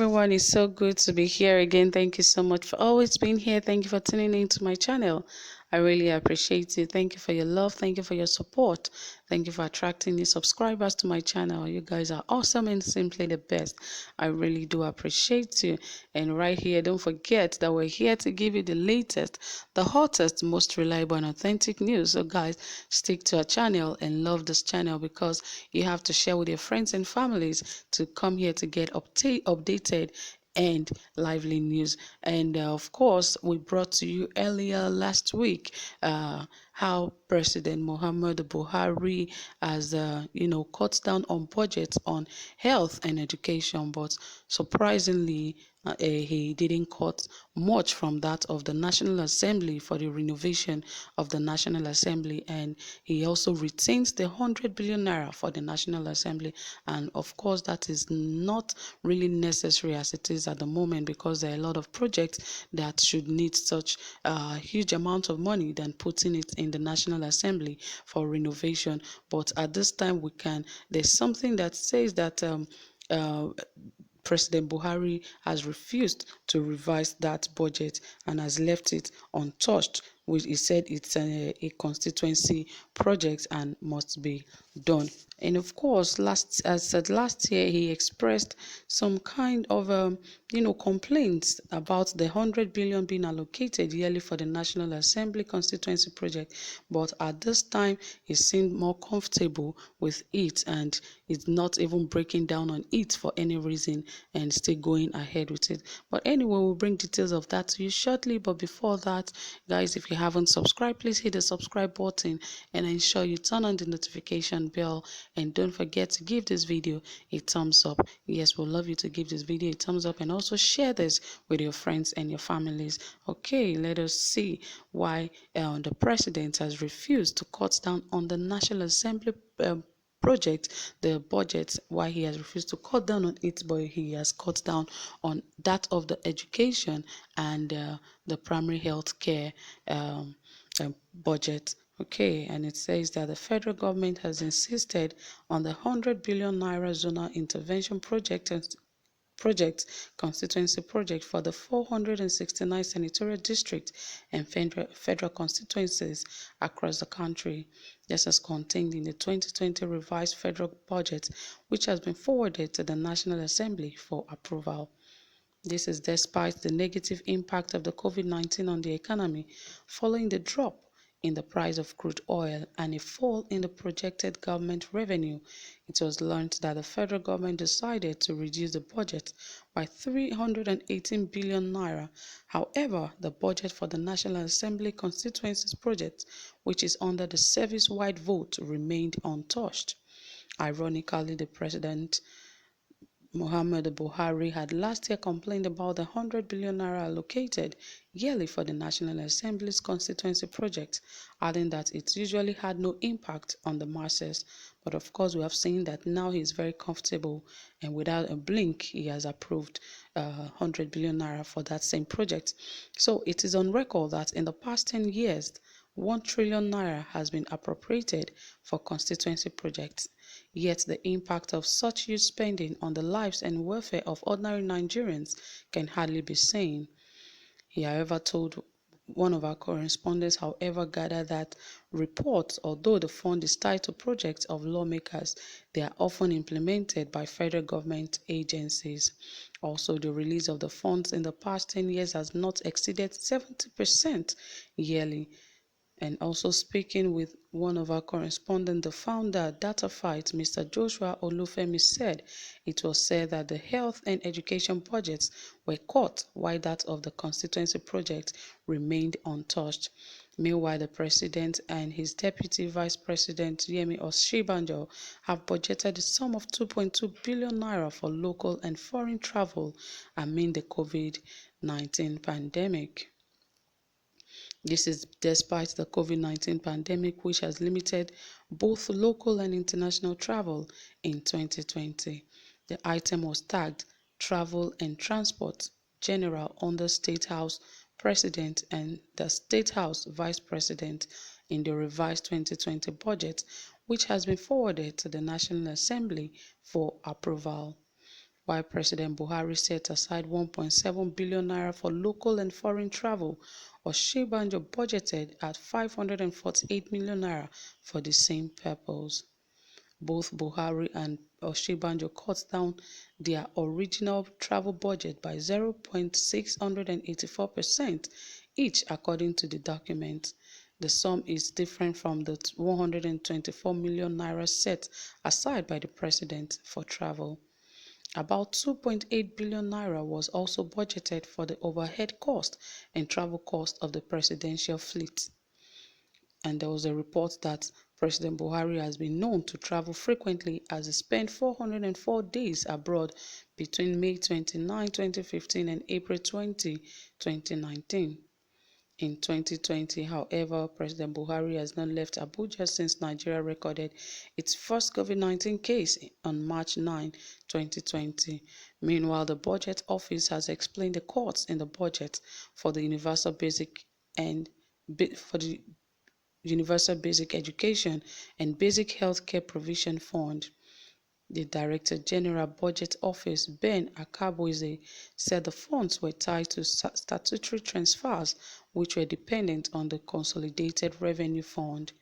everyone. It's so good to be here again. Thank you so much for always being here. Thank you for tuning into my channel. I really appreciate it. Thank you for your love. Thank you for your support. Thank you for attracting new subscribers to my channel. You guys are awesome and simply the best. I really do appreciate you. And right here, don't forget that we're here to give you the latest, the hottest, most reliable and authentic news. So guys, stick to our channel and love this channel because you have to share with your friends and families to come here to get updated and lively news. And of course, we brought to you earlier last week how President Muhammadu Buhari has, cut down on budgets on health and education, but surprisingly, he didn't cut much from that of the National Assembly for the renovation of the National Assembly, and he also retains the 100 billion naira for the National Assembly. And of course, that is not really necessary as it is at the moment, because there are a lot of projects that should need such a huge amount of money than putting it in the National Assembly for renovation. But at this time, there's something that says that uh, President Buhari has refused to revise that budget and has left it untouched, which he said it's a constituency project and must be done. And of course, last year, he expressed some kind of complaints about the 100 billion being allocated yearly for the National Assembly constituency project. But at this time, he seemed more comfortable with it and is not even breaking down on it for any reason and still going ahead with it. But anyway, we'll bring details of that to you shortly. But before that, guys, if you haven't subscribed, please hit the subscribe button and ensure you turn on the notification bell. And don't forget to give this video a thumbs up. Yes, we'd love you to give this video a thumbs up and also share this with your friends and your families. Okay, let us see why the president has refused to cut down on the National Assembly project, the budget, why he has refused to cut down on it, but he has cut down on that of the education and the primary health care budget. Okay, and it says that the federal government has insisted on the 100 billion naira zonal intervention project constituency project for the 469 senatorial districts and federal constituencies across the country. This is contained in the 2020 revised federal budget, which has been forwarded to the National Assembly for approval. This is despite the negative impact of the COVID-19 on the economy following the drop in the price of crude oil and a fall in the projected government revenue. It was learned that the federal government decided to reduce the budget by 318 billion naira. However, the budget for the National Assembly constituencies project, which is under the service-wide vote, remained untouched. Ironically, the president Muhammadu Buhari had last year complained about the 100 billion naira allocated yearly for the National Assembly's constituency project, adding that it usually had no impact on the masses. But of course, we have seen that now he is very comfortable, and without a blink, he has approved 100 billion naira for that same project. So it is on record that in the past 10 years, 1 trillion naira has been appropriated for constituency projects. Yet the impact of such huge spending on the lives and welfare of ordinary Nigerians can hardly be seen. He, however, told one of our correspondents, however, gathered that reports, although the fund is tied to projects of lawmakers, they are often implemented by federal government agencies. Also, the release of the funds in the past 10 years has not exceeded 70% yearly. And also speaking with one of our correspondents, the founder, DataFight, Mr. Joshua Olufemi, said it was said that the health and education budgets were cut while that of the constituency project remained untouched. Meanwhile, the president and his deputy vice president, Yemi Osibanjo, have budgeted a sum of 2.2 billion naira for local and foreign travel amid the COVID-19 pandemic. This is despite the COVID-19 pandemic, which has limited both local and international travel in 2020. The item was tagged Travel and Transport General under State House President and the State House Vice President in the revised 2020 budget, which has been forwarded to the National Assembly for approval. While President Buhari set aside 1.7 billion naira for local and foreign travel, Oshibanjo budgeted at 548 million naira for the same purpose. Both Buhari and Oshibanjo cut down their original travel budget by 0.684% each, according to the document. The sum is different from the 124 million naira set aside by the president for travel. About 2.8 billion naira was also budgeted for the overhead cost and travel cost of the presidential fleet. And there was a report that President Buhari has been known to travel frequently, as he spent 404 days abroad between May 29, 2015 and April 20, 2019. In 2020, however, President Buhari has not left Abuja since Nigeria recorded its first COVID-19 case on March 9, 2020. Meanwhile, the Budget Office has explained the cuts in the budget for the Universal Basic Education and Basic Healthcare Provision Fund. The Director General Budget Office, Ben Akabueze, said the funds were tied to statutory transfers which were dependent on the Consolidated Revenue Fund.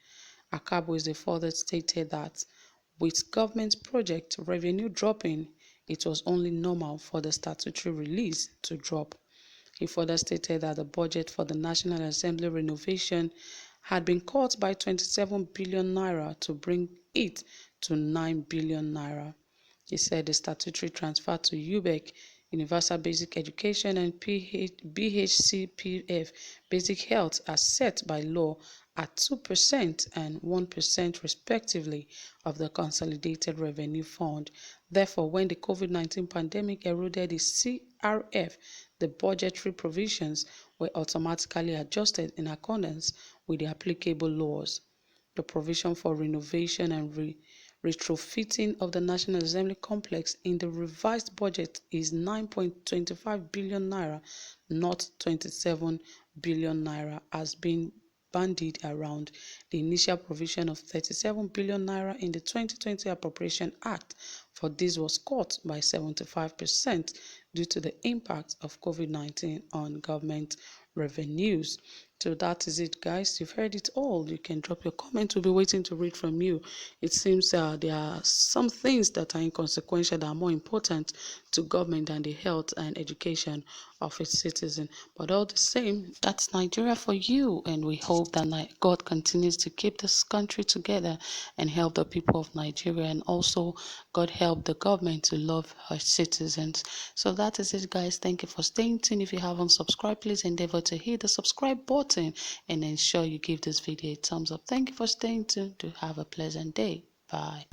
Akabueze further stated that with government project revenue dropping, it was only normal for the statutory release to drop. He further stated that the budget for the National Assembly renovation had been cut by 27 billion naira to bring it to 9 billion naira. He said the statutory transfer to UBEC, Universal Basic Education, and BHCPF, Basic Health, are set by law at 2% and 1% respectively of the Consolidated Revenue Fund. Therefore, when the COVID-19 pandemic eroded the CRF, the budgetary provisions were automatically adjusted in accordance with the applicable laws. The provision for renovation and retrofitting of the National Assembly complex in the revised budget is 9.25 billion naira, not 27 billion naira, as being bandied around. The initial provision of 37 billion naira in the 2020 Appropriation Act for this was cut by 75% due to the impact of COVID-19 on government revenues. So that is it, guys. You've heard it all. You can drop your comment. We'll be waiting to read from you. It seems there are some things that are inconsequential that are more important to government than the health and education of its citizens. But all the same, that's Nigeria for you. And we hope that God continues to keep this country together and help the people of Nigeria. And also, God help the government to love her citizens. So that is it, guys. Thank you for staying tuned. If you haven't subscribed, please endeavor to hit the subscribe button and ensure you give this video a thumbs up. Thank you for staying tuned. Do have a pleasant day. Bye.